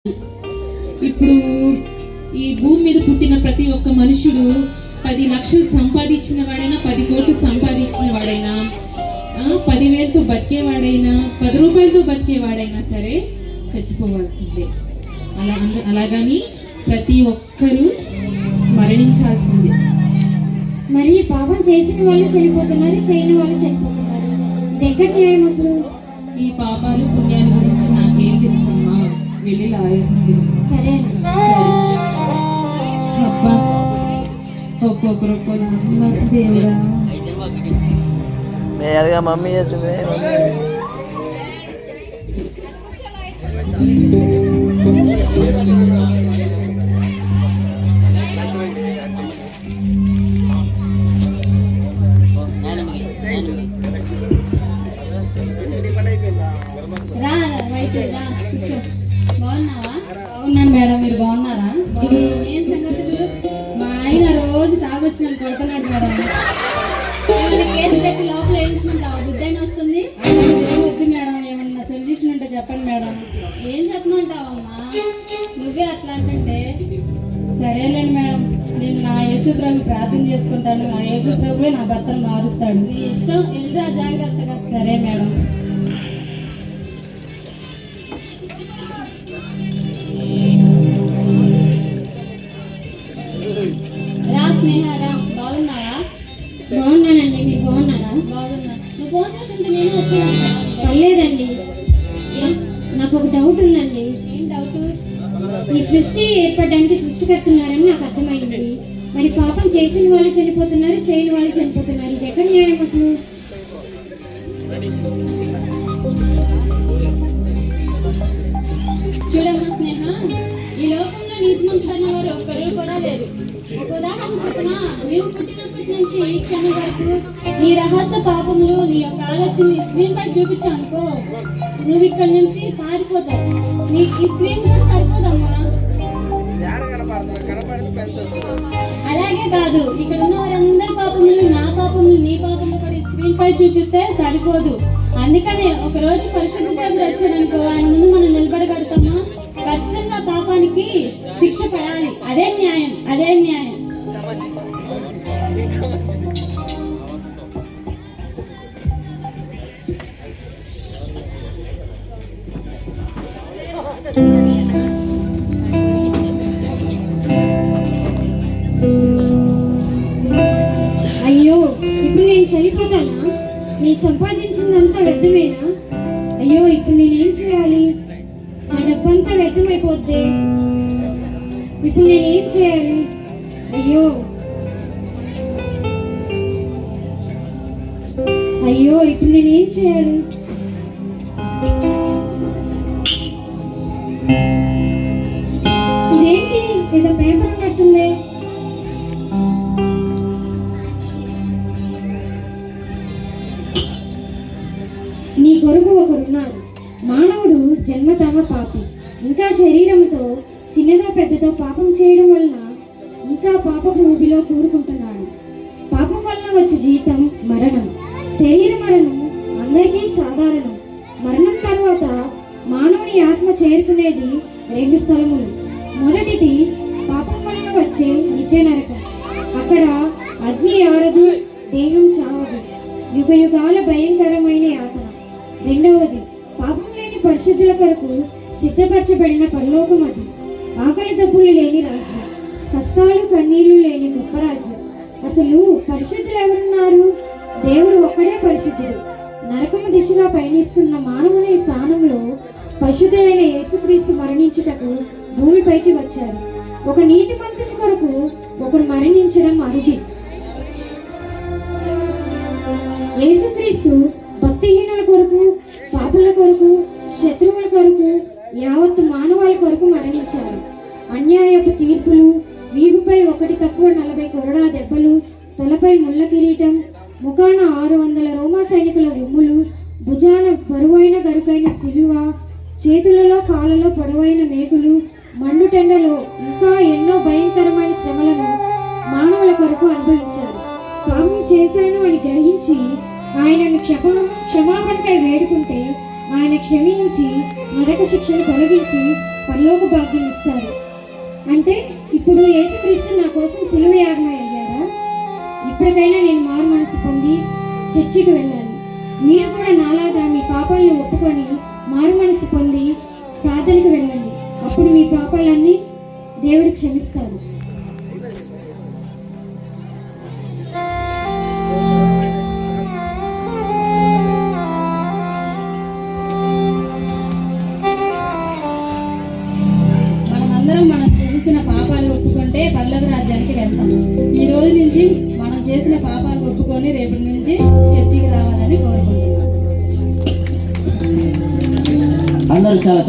ఇప్పుడు ఈ భూమి మీద పుట్టిన ప్రతి ఒక్క మనుషుడు 10 లక్షలు సంపాదించిన వాడైనా 10 కోట్లు సంపాదించిన వాడైనా 10,000తో బతికేవాడైనా 10 రూపాయలతో బతికేవాడైనా సరే చచ్చిపోవాల్సిందే. అలాగని ప్రతి ఒక్కరూ మరణించాల్సిందే. మరి పాపం చేసిన వాళ్ళు చనిపోతున్నారు, చేయని వాళ్ళు చనిపోతున్నారు. దగ్గర న్యాయం అసలు. ఈ పాపాలు పుణ్యాల గురించి నాకేం తెలుసమ్మా, వెళ్ళి లాయర్ని. సరే అబ్బా ఒక్కొక్కరు దేవుడా. అదిగా మమ్మీ చేస్తుంది. బాగున్నావా? బాగున్నాను మేడం, మీరు బాగున్నారా? ఏం సంగతులు? మా ఆయన రోజు తాగొచ్చిన కొడుతున్నాడు మేడం. కేసు పెట్టి లోపల వేయించుకుంటావా? బుద్ధైనా వస్తుంది. వద్దు మేడం, ఏమన్నా సొల్యూషన్ ఉంటే చెప్పండి మేడం. ఏం చెప్పమంటావమ్మా, నువ్వే అట్లా అంటే. సరేలేండి మేడం, నేను నా యేసు ప్రభు ప్రార్థన చేసుకుంటాను. ఆ యేసు ప్రభువే నా భర్తను మారుస్తాడు. నీ ఇష్టం, వెళ్ళిరా జాగ్రత్తగా. సరే మేడం. బాగున్నానండి, మీరు బాగున్నారా? బాగున్నా. నువ్వు ఫోన్ చేస్తుంటే నేను వచ్చాను. పర్లేదండి, నాకు ఒక డౌట్ ఉందండి. ఏం డౌట్? ఈ సృష్టి ఏర్పడడానికి సృష్టికర్తున్నారని నాకు అర్థమైంది. మరి పాపం చేసిన వాళ్ళు చనిపోతున్నారు, చేయని వాళ్ళు చనిపోతున్నారు. ఇది ఎక్కడ న్యాయం అసలు? చూడమ్మా స్నేహ, ఈ లోకంలో నీతిమంతుడన్న వారు ఒక్కరు కూడా లేరు. ఒక ఉదాహరణ చెప్పనా? నీవు పుట్టినప్పటి నుంచి ఈ క్షణం వరకు నీ రహస్య పాపములు, నీ యొక్క ఆలోచన స్క్రీన్ పై చూపించావు అనుకో, నువ్వు ఇక్కడ నుంచి పారిపోతావు. నీకు ఈ స్క్రీన్ కూడా సరిపోదమ్మా. అలాగే కాదు, ఇక్కడ ఉన్న వారందరి పాపములు, నా పాపములు, నీ పాపములు కూడా ఈ స్క్రీన్ పై చూపిస్తే సరిపోదు. అందుకని ఒక రోజు పరిశుద్ధ దేవుడు వచ్చాడనుకో, ఆయన ముందు మనం నిలబడగలుగుతామా? ఖచ్చితంగా పాపానికి శిక్ష పడాలి. అదే న్యాయం, అదే న్యాయం. అయ్యో, ఇప్పుడు నేను చనిపోతానా? నేను సంపాదించిందంతా వ్యర్థమేనా? అయ్యో, ఇప్పుడు నేనేం చేయాలి? నా డబ్బంతా వ్యర్థమైపోద్ది. ఇప్పుడు నేనేం చేయాలి? అయ్యో అయ్యో, ఇప్పుడు నేనేం చేయాలి? ఇదేంటి, ఏదో పేపర్ ఉన్నట్టుంది. నీ కొరకు ఒకరున్నాడు. మానవుడు జన్మతః పాపి. ఇంకా శరీరంతో చిన్నదో పెద్దదో పాపం చేయడం వలన ఇంకా పాపపు ఊబిలో కూరుకుంటున్నాడు. పాపం వలన వచ్చే జీతం మరణం. శరీర మరణం అందరికీ సాధారణం. మరణం తర్వాత మానవుని ఆత్మ చేరుకునేది 2 స్థలములు. మొదటిది పాపం వలన వచ్చే నిత్య నరకం. అక్కడ అగ్ని ఆరదు, దేహం చావదు, యుగ యుగాల భయంకరమైన యాతన. రెండవది పాపం లేని పరిశుద్ధుల కొరకు సిద్ధపరచబడిన పరలోకం. అది ఆకలి దప్పులు లేని రాజ్యం, కష్టాలు కన్నీళ్లు లేని గొప్ప రాజ్యం. అసలు పరిశుద్ధులు ఎవరున్నారు? దేవుడు ఒక్కడే పరిశుద్ధుడు. నరకము దిశగా పయనిస్తున్న మానవుని స్థానంలో పరిశుద్ధుడైన యేసుక్రీస్తు మరణించుటకు భూమిపైకి వచ్చారు. ఒక నీతిమంతుని కొరకు ఒకరు మరణించడం అరుది. యేసుక్రీస్తు భక్తిహీనుల కొరకు, పాపుల కొరకు, శత్రువుల కొరకు, యావత్తు మానవాళి కొరకు మరణించారు. అన్యాయపు తీర్పులు, వీపుపై 1 తక్కువ 40 కొరడా దెబ్బలు, తలపై ముళ్ళ కిరీటం, ముఖాన 600 రోమా సైనికుల ఉమ్ములు, భుజాన బరువైన గరుకైన సిలువ, చేతులలో కాళ్ళలో పొడవైన మేకులు, మండుటెండలో ఇంకా ఎన్నో భయంకరమైన శ్రమలను మానవుల కొరకు అనుభవించారు. పాపం చేశాను అని గ్రహించి ఆయనను క్షమాపణకై వేడుకుంటే ఆయన క్షమించి నరక శిక్షను తొలగించి పరలోక భాగ్యం ఇస్తారు. అంటే ఇప్పుడు యేసుక్రీస్తు నా కోసం సిలువ యాగమై అయ్యారా? ఇప్పటికైనా నేను మారు మనసు పొంది చర్చికి వెళ్ళాలి. మీరు కూడా నాలాగా మీ పాపాలను ఒప్పుకొని మారు మనసు పొంది ప్రార్థనకు వెళ్ళండి. అప్పుడు మీ పాపాలన్నీ దేవుడు క్షమిస్తారు. మనం చేసిన పాపాలు ఒప్పుకుంటే పరలోక రాజ్యానికి వెళ్తాం. ఈ రోజు నుంచి మనం చేసిన పాపాలు ఒప్పుకొని రేపటి నుంచి చర్చికి రావాలని కోరుకుంటున్నాం. అందరూ చాలా